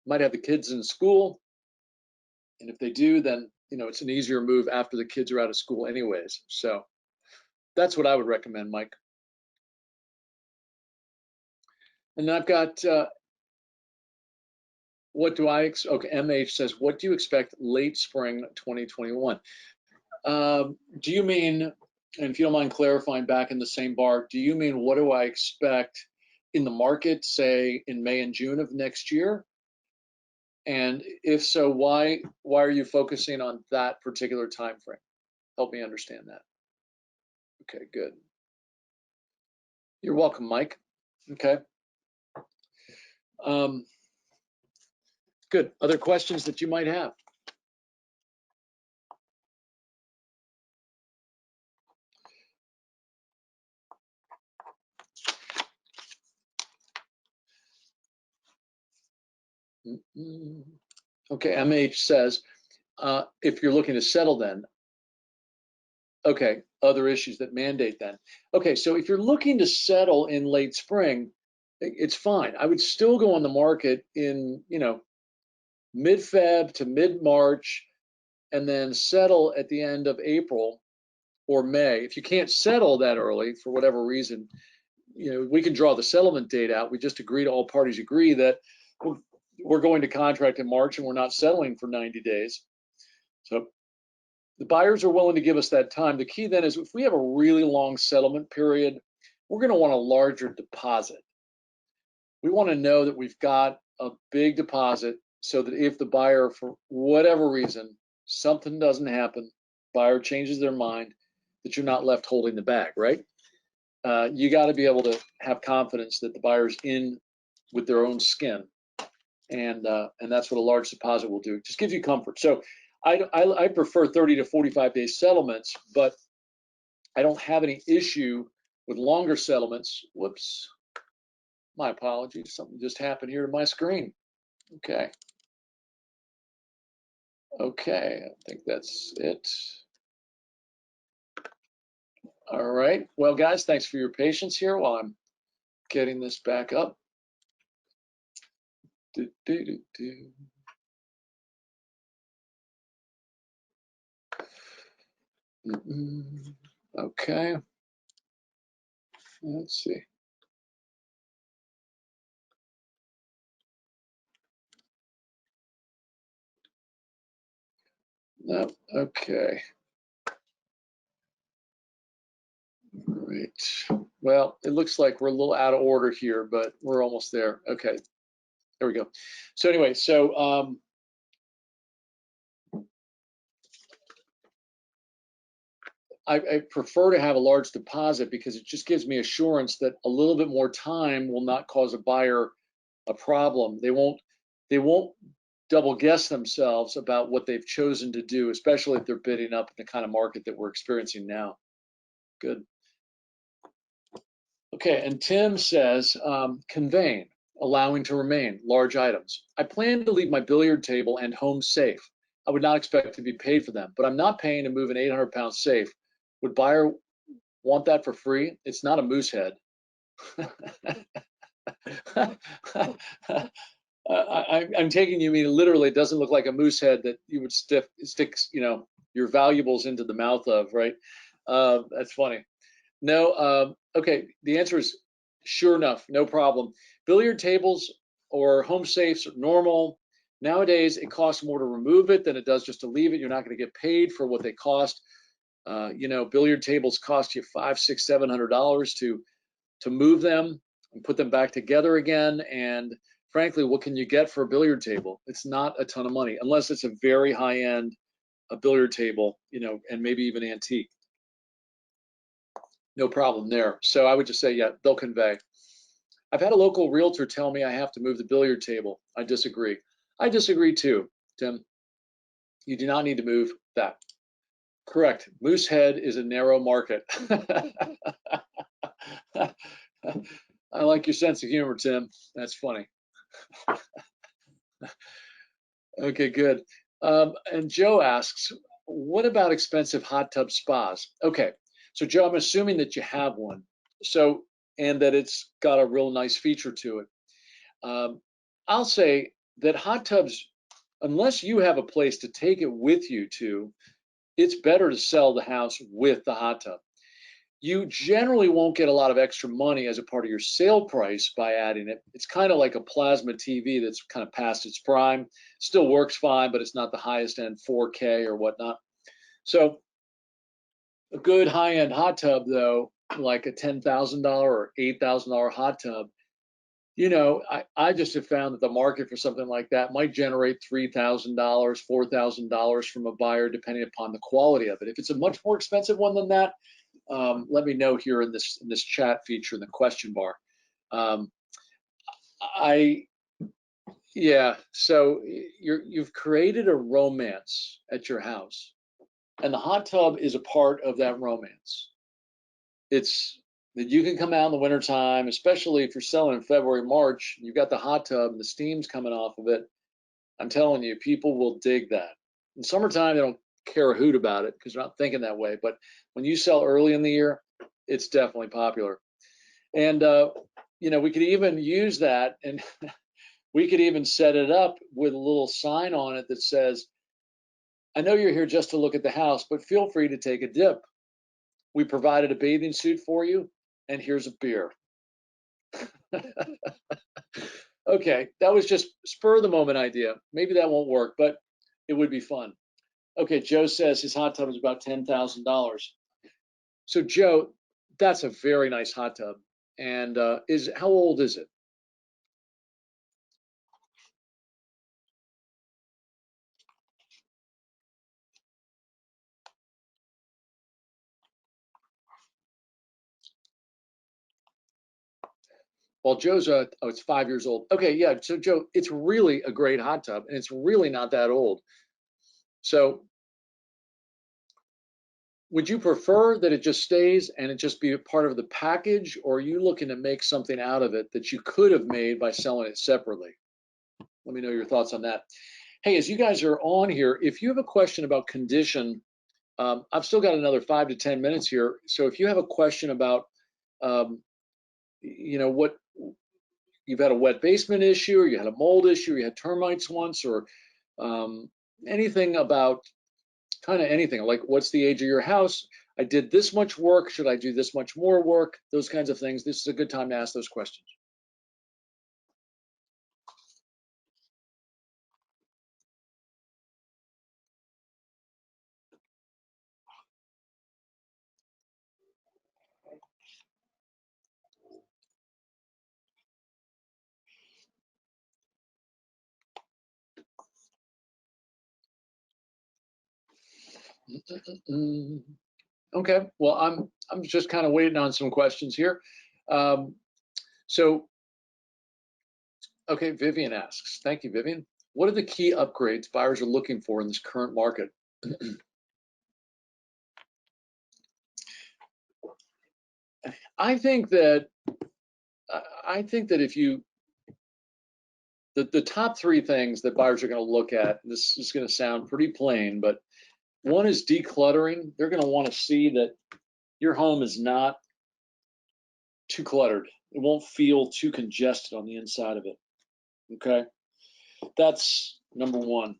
might have the kids in school, and if they do, then it's an easier move after the kids are out of school anyways. So that's what I would recommend, Mike. And I've got okay, MH says, what do you expect late spring 2021? Do you mean, and if you don't mind clarifying back in the same bar, do you mean what do I expect in the market, say in May and June of next year? And if so, why are you focusing on that particular time frame? Help me understand that. Okay, good. You're welcome, Mike. Okay. Good. Other questions that you might have? Okay, MH says, if you're looking to settle then, okay, other issues that mandate then. Okay, so if you're looking to settle in late spring, it's fine. I would still go on the market in, mid-Feb to mid-March, and then settle at the end of April or May. If you can't settle that early for whatever reason, we can draw the settlement date out. We just all parties agree that we're going to contract in March and we're not settling for 90 days. So The buyers are willing to give us that time. The key then is if we have a really long settlement period, we're going to want a larger deposit. We want to know that we've got a big deposit so that if the buyer, for whatever reason, something doesn't happen, buyer changes their mind, that you're not left holding the bag, right? You got to be able to have confidence that the buyer's in with their own skin, and that's what a large deposit will do. It just gives you comfort. So I prefer 30 to 45 day settlements, but I don't have any issue with longer settlements. Whoops, my apologies. Something just happened here to my screen. Okay. Okay, I think that's it. All right. Well, guys, thanks for your patience here while I'm getting this back up. Do, do, do, do. Okay. Let's see. No. Okay. Great. Well, it looks like we're a little out of order here, but we're almost there. Okay. There we go. So anyway, I prefer to have a large deposit because it just gives me assurance that a little bit more time will not cause a buyer a problem. They won't double guess themselves about what they've chosen to do, especially if they're bidding up in the kind of market that we're experiencing now. Good. Okay, and Tim says, conveying, allowing to remain, large items. I plan to leave my billiard table and home safe. I would not expect to be paid for them, but I'm not paying to move an 800-pound safe. Would buyer want that for free? It's not a moose head. I'm taking you mean literally it doesn't look like a moose head that you would stick your valuables into the mouth of, right? That's funny. No, okay, the answer is sure enough, no problem. Billiard tables or home safes are normal. Nowadays, it costs more to remove it than it does just to leave it. You're not going to get paid for what they cost. Billiard tables cost you $500, $600, $700 to move them and put them back together again. And frankly, what can you get for a billiard table? It's not a ton of money, unless it's a very high-end a billiard table, and maybe even antique. No problem there. So I would just say, yeah, they'll convey. I've had a local realtor tell me I have to move the billiard table. I disagree. I disagree too, Tim. You do not need to move that. Correct. Moosehead is a narrow market. I like your sense of humor, Tim. That's funny. Okay, good. And Joe asks, what about expensive hot tub spas? Okay, so Joe, I'm assuming that you have one. So, and that it's got a real nice feature to it. I'll say that hot tubs, unless you have a place to take it with you to, it's better to sell the house with the hot tub. You generally won't get a lot of extra money as a part of your sale price by adding it. It's kind of like a plasma TV that's kind of past its prime. Still works fine, but it's not the highest end 4K or whatnot. So a good high-end hot tub, though, like a $10,000 or $8,000 hot tub, I just have found that the market for something like that might generate $3,000, $4,000 from a buyer, depending upon the quality of it. If it's a much more expensive one than that, let me know here in this chat feature in the question bar. So you've created a romance at your house, and the hot tub is a part of that romance. It's that you can come out in the wintertime, especially if you're selling in February, March, you've got the hot tub and the steam's coming off of it. I'm telling you, people will dig that. In summertime, they don't care a hoot about it because they're not thinking that way. But when you sell early in the year, it's definitely popular. And, we could even use that, and we could even set it up with a little sign on it that says, I know you're here just to look at the house, but feel free to take a dip. We provided a bathing suit for you, and here's a beer. Okay, that was just spur of the moment idea. Maybe that won't work, but it would be fun. Okay, Joe says his hot tub is about $10,000. So Joe, that's a very nice hot tub. And is how old is it? Well, Joe's oh, it's 5 years old. Okay, yeah. So Joe, it's really a great hot tub, and it's really not that old. So would you prefer that it just stays and it just be a part of the package, or are you looking to make something out of it that you could have made by selling it separately? Let me know your thoughts on that. Hey, as you guys are on here, if you have a question about condition, I've still got another 5 to 10 minutes here. So if you have a question about, um, what you've had a wet basement issue, or you had a mold issue, or you had termites once, or um, anything about kind of anything like what's the age of your house? I did this much work. Should I do this much more work? Those kinds of things. This is a good time to ask those questions. Okay, well, I'm just kind of waiting on some questions here. Um, so, okay, Vivian asks, thank you, Vivian. What are the key upgrades buyers are looking for in this current market? I think that if you the top three things that buyers are going to look at, this is going to sound pretty plain, but one is decluttering. They're going to want to see that your home is not too cluttered. It won't feel too congested on the inside of it. Okay, that's number one.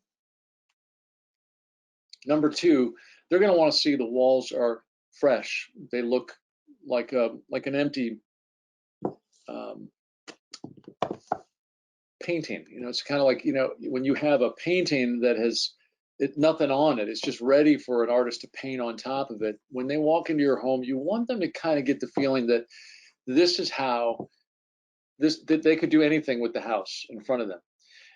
Number two, they're going to want to see the walls are fresh. They look like an empty um, painting. It's kind of like when you have a painting that has nothing on it. It's just ready for an artist to paint on top of it. When they walk into your home, you want them to kind of get the feeling that this is how that they could do anything with the house in front of them.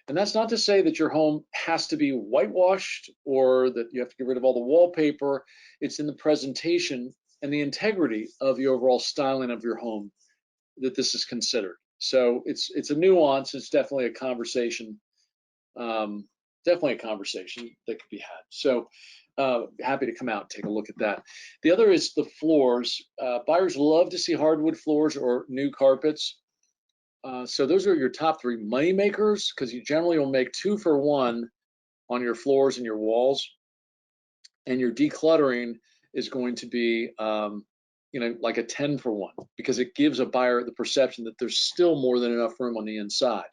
And that's not to say that your home has to be whitewashed or that you have to get rid of all the wallpaper. It's in the presentation and the integrity of the overall styling of your home that this is considered. So it's a nuance. It's definitely a conversation. Definitely a conversation that could be had. So happy to come out and take a look at that. The other is the floors. Buyers love to see hardwood floors or new carpets. So those are your top three money makers, because you generally will make 2 for 1 on your floors and your walls, and your decluttering is going to be like a 10 for 1, because it gives a buyer the perception that there's still more than enough room on the inside.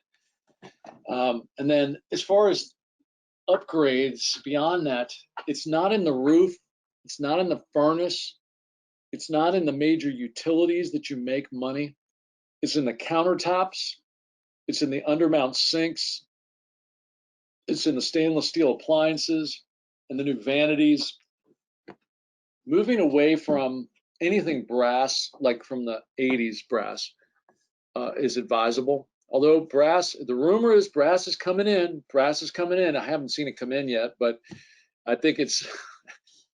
And then as far as upgrades beyond that, it's not in the roof, it's not in the furnace, it's not in the major utilities that you make money. It's in the countertops, it's in the undermount sinks, it's in the stainless steel appliances and the new vanities. Moving away from anything brass, like from the 80s brass, is advisable. Although brass, the rumor is brass is coming in. Brass is coming in. I haven't seen it come in yet, but I think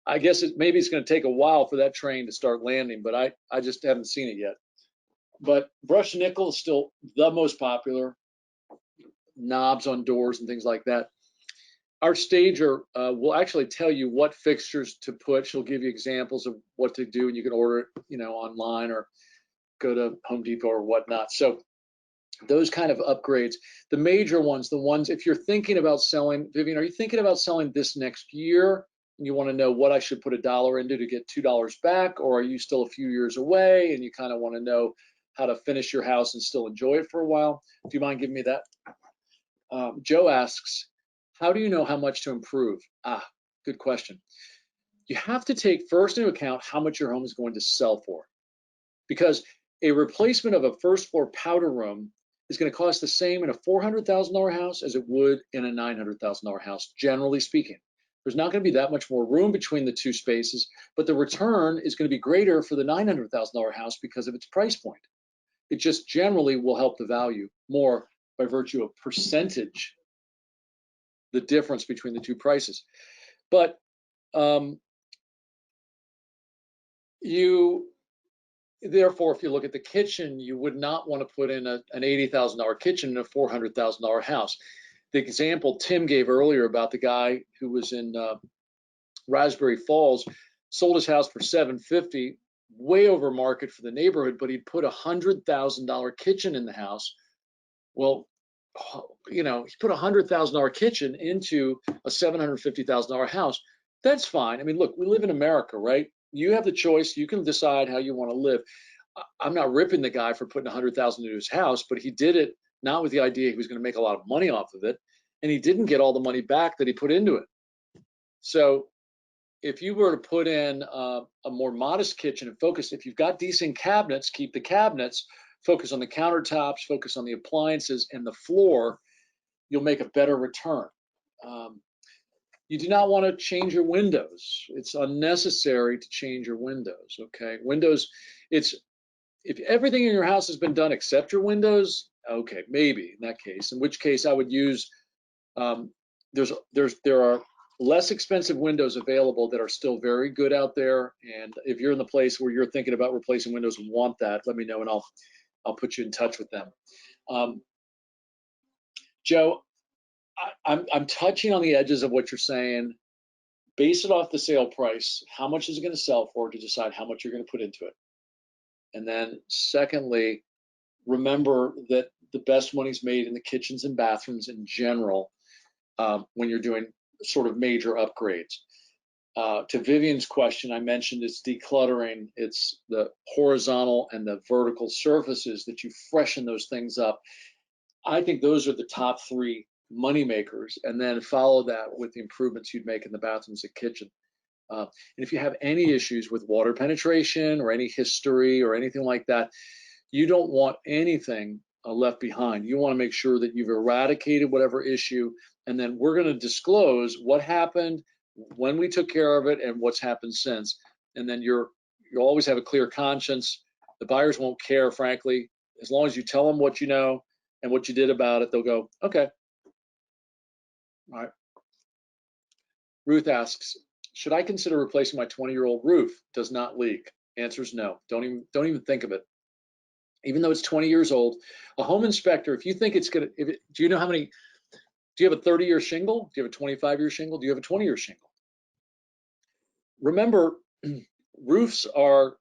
I guess maybe it's going to take a while for that train to start landing, but I just haven't seen it yet. But brushed nickel is still the most popular. Knobs on doors and things like that. Our stager will actually tell you what fixtures to put. She'll give you examples of what to do, and you can order it, online or go to Home Depot or whatnot. So those kind of upgrades, the major ones, the ones, if you're thinking about selling, Vivian, are you thinking about selling this next year? And you want to know what I should put $1 into to get $2 back, or are you still a few years away and you kind of want to know how to finish your house and still enjoy it for a while? Do you mind giving me that? Joe asks, how do you know how much to improve? Good question. You have to take first into account how much your home is going to sell for, because a replacement of a first floor powder room is going to cost the same in a $400,000 house as it would in a $900,000 house, generally speaking. There's not going to be that much more room between the two spaces, but the return is going to be greater for the $900,000 house because of its price point. It just generally will help the value more by virtue of percentage, the difference between the two prices. But therefore, if you look at the kitchen, you would not want to put in an $80,000 kitchen in a $400,000 house. The example Tim gave earlier about the guy who was in Raspberry Falls sold his house for $750,000, way over market for the neighborhood, but he'd put a $100,000 kitchen in the house. Well, you know, he put a $100,000 kitchen into a $750,000 house. That's fine. I mean, look, we live in America, right? You have the choice. You can decide how you want to live. I'm not ripping the guy for putting $100,000 into his house, but he did it not with the idea he was going to make a lot of money off of it, and he didn't get all the money back that he put into it. So if you were to put in a more modest kitchen and focus, if you've got decent cabinets, keep the cabinets, focus on the countertops, focus on the appliances and the floor, you'll make a better return. You do not want to change your windows. It's unnecessary to change your windows, okay? Windows, if everything in your house has been done except your windows, okay, maybe in that case, in which case I would use, there are less expensive windows available that are still very good out there. And if you're in the place where you're thinking about replacing windows and want that, let me know and I'll put you in touch with them. Joe, I'm touching on the edges of what you're saying. Base it off the sale price. How much is it going to sell for to decide how much you're going to put into it? And then secondly, remember that the best money's made in the kitchens and bathrooms in general when you're doing sort of major upgrades. To Vivian's question, I mentioned it's decluttering. It's the horizontal and the vertical surfaces that you freshen those things up. I think those are the top three money makers, and then follow that with the improvements you'd make in the bathrooms and kitchen. And if you have any issues with water penetration or any history or anything like that, you don't want anything left behind. You want to make sure that you've eradicated whatever issue, and then we're going to disclose what happened, when we took care of it, and what's happened since. And then you'll always have a clear conscience. The buyers won't care, frankly. As long as you tell them what you know and what you did about it, they'll go, okay. All right. Ruth asks, should I consider replacing my 20-year-old roof? Does not leak. Answer is no. Don't even think of it. Even though it's 20 years old, a home inspector, if you think it's gonna, do you know how many? Do you have a 30-year shingle? Do you have a 25-year shingle? Do you have a 20-year shingle? Remember, roofs are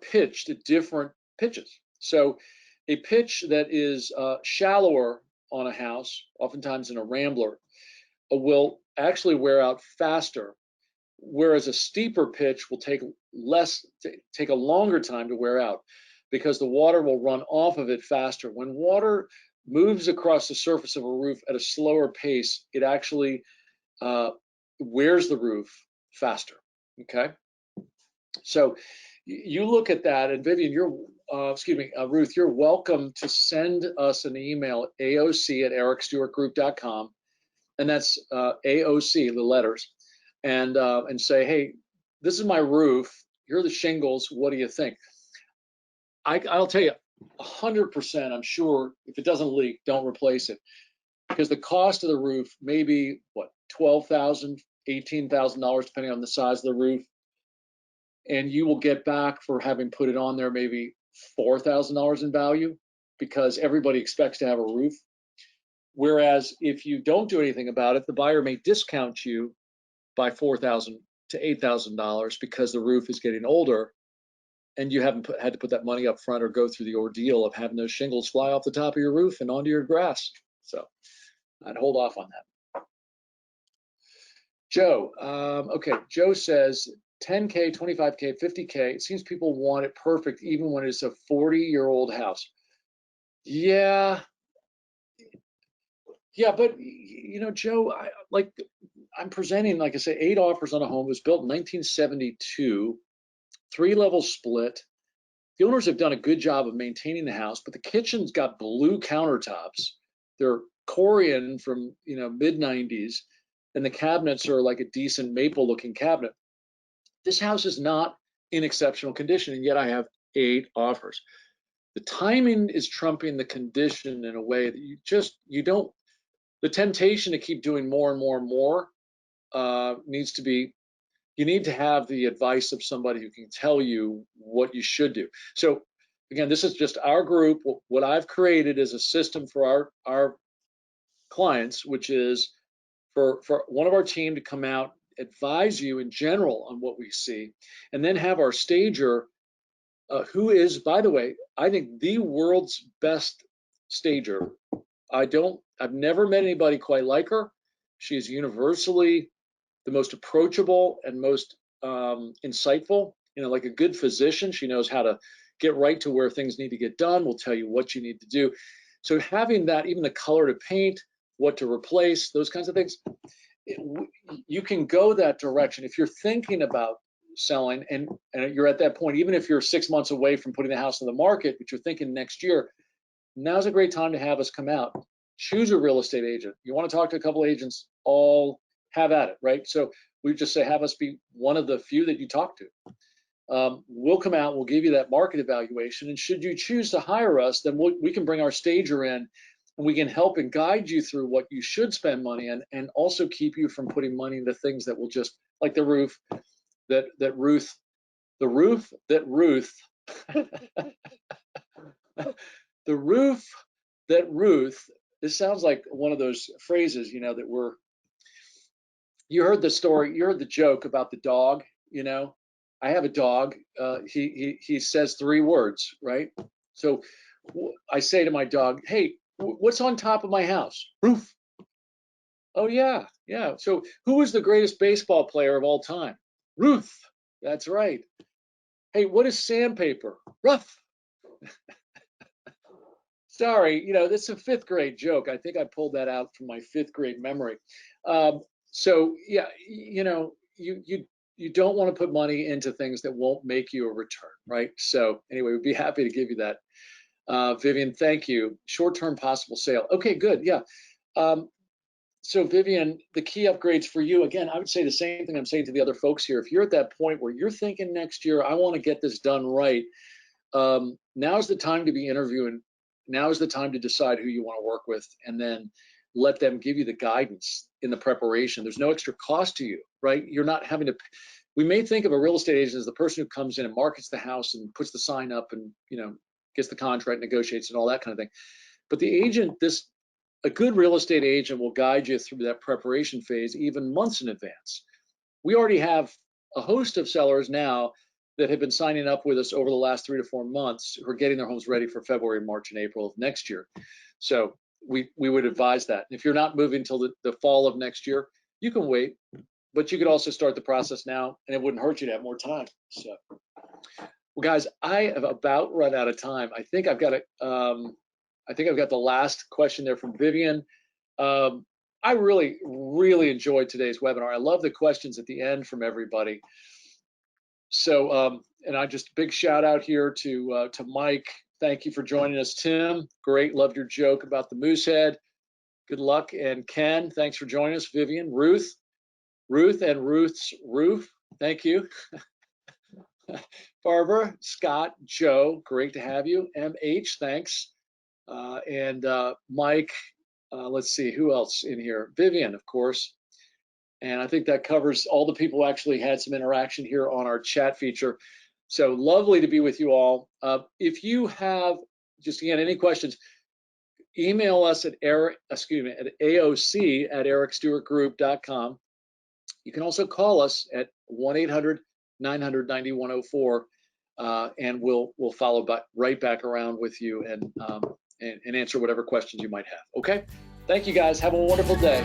pitched at different pitches. So a pitch that is shallower on a house, oftentimes in a rambler, will actually wear out faster, whereas a steeper pitch will take a longer time to wear out because the water will run off of it faster. When water moves across the surface of a roof at a slower pace, it actually wears the roof faster, okay? So you look at that, and Vivian, Ruth, you're welcome to send us an email, aoc@ericstewartgroup.com, and that's AOC, the letters, and say, hey, this is my roof. Here are the shingles. What do you think? I'll tell you, 100%, I'm sure if it doesn't leak, don't replace it, because the cost of the roof may be what, $12,000, $18,000, depending on the size of the roof, and you will get back for having put it on there maybe $4,000 in value, because everybody expects to have a roof. Whereas if you don't do anything about it, the buyer may discount you by $4,000 to $8,000 because the roof is getting older, and you haven't had to put that money up front or go through the ordeal of having those shingles fly off the top of your roof and onto your grass. So I'd hold off on that. Joe, okay, Joe says 10K, 25K, 50K. It seems people want it perfect even when it's a 40-year-old house. Yeah, but you know, Joe, I'm presenting, like I say, 8 offers on a home. It was built in 1972, 3-level split. The owners have done a good job of maintaining the house, but the kitchen's got blue countertops. They're Corian from mid 90s. and the cabinets are like a decent maple looking cabinet. This house is not in exceptional condition, and yet I have 8 offers. The timing is trumping the condition in a way that you don't, the temptation to keep doing more and more and more needs to be, you need to have the advice of somebody who can tell you what you should do. So again, this is just our group. What I've created is a system for our clients, which is for one of our team to come out, advise you in general on what we see, and then have our stager, who is, by the way, I think the world's best stager. I've never met anybody quite like her. She is universally the most approachable and most insightful, like a good physician. She knows how to get right to where things need to get done, will tell you what you need to do. So having that, even the color to paint, what to replace, those kinds of things, you can go that direction. If you're thinking about selling and you're at that point, even if you're 6 months away from putting the house on the market, but you're thinking next year, now's a great time to have us come out. Choose a real estate agent. You want to talk to a couple agents, all have at it, right? So we just say, have us be one of the few that you talk to. We'll come out, we'll give you that market evaluation, and should you choose to hire us, then we can bring our stager in, and we can help and guide you through what you should spend money on, and also keep you from putting money into things that will just, like the roof that Ruth, the roof that Ruth, the roof that Ruth, this sounds like one of those phrases, that you heard the story, you heard the joke about the dog, I have a dog, he says 3 words, right? So I say to my dog, hey, what's on top of my house? Roof. Oh yeah. So who is the greatest baseball player of all time? Ruth. That's right. Hey, what is sandpaper? Rough. Sorry, that's a 5th grade joke. I think I pulled that out from my 5th grade memory. So yeah, you don't want to put money into things that won't make you a return, right? So anyway, we'd be happy to give you that. Vivian, thank you. Short-term possible sale. Okay, good. Yeah. So Vivian, the key upgrades for you, again, I would say the same thing I'm saying to the other folks here. If you're at that point where you're thinking next year, I want to get this done right, now's the time to be interviewing. Now is the time to decide who you want to work with, and then let them give you the guidance in the preparation. There's no extra cost to you, right? You're not having to, we may think of a real estate agent as the person who comes in and markets the house and puts the sign up and, gets the contract, negotiates and all that kind of thing. But the agent, a good real estate agent will guide you through that preparation phase even months in advance. We already have a host of sellers now that have been signing up with us over the last 3 to 4 months who are getting their homes ready for February, March, and April of next year. So we would advise that. If you're not moving until the fall of next year, you can wait, but you could also start the process now, and it wouldn't hurt you to have more time. So, well, guys, I have about run out of time. I think I've got the last question there from Vivian. I really, really enjoyed today's webinar. I love the questions at the end from everybody. So, and I just big shout out here to Mike. Thank you for joining us. Tim, great. Loved your joke about the moose head. Good luck. And Ken, thanks for joining us. Vivian, Ruth and Ruth's roof. Thank you. Barbara, Scott, Joe, great to have you. MH, thanks. And Mike, let's see, who else in here? Vivian, of course. And I think that covers all the people who actually had some interaction here on our chat feature. So lovely to be with you all. If you have, just again, any questions, email us at aoc@ericstewartgroup.com. You can also call us at 1-800-900-9104, and we'll follow right back around with you and answer whatever questions you might have. Okay? Thank you guys. Have a wonderful day.